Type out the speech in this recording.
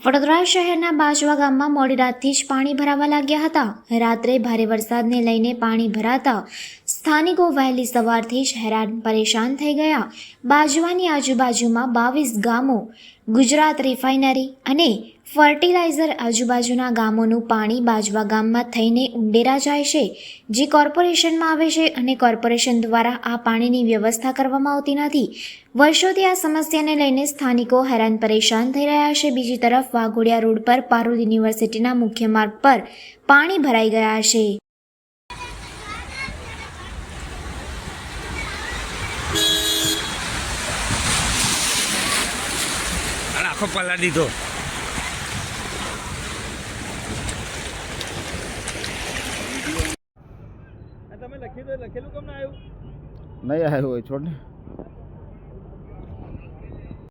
વડોદરા શહેરના બાજવા ગામમાં મોડી રાતથી જ પાણી ભરાવા લાગ્યા હતા। રાત્રે ભારે વરસાદને લઈને પાણી ભરાતા સ્થાનિકો વહેલી સવારથી જ હેરાન પરેશાન થઈ ગયા। બાજવાની આજુબાજુમાં 22 ગામો, ગુજરાત રિફાઇનરી અને ફર્ટિલાઇઝર આજુબાજુના ગામોનું પાણી બાજવા ગામમાં થઈને ઉંડેરા જાય છે, જે કોર્પોરેશનમાં આવે છે અને કોર્પોરેશન દ્વારા આ પાણીની વ્યવસ્થા કરવામાં આવતી નથી। વર્ષોથી આ સમસ્યાને લઈને સ્થાનિકો હેરાન પરેશાન થઈ રહ્યા છે। બીજી તરફ વાઘોડિયા રોડ પર પારુલ યુનિવર્સિટીના મુખ્ય માર્ગ પર પાણી ભરાઈ ગયા છે। આખો પલા દીધો। તમે લખેલું કેમ ના આવ્યું? નહીં આવ્યું હોય, છોડ ને।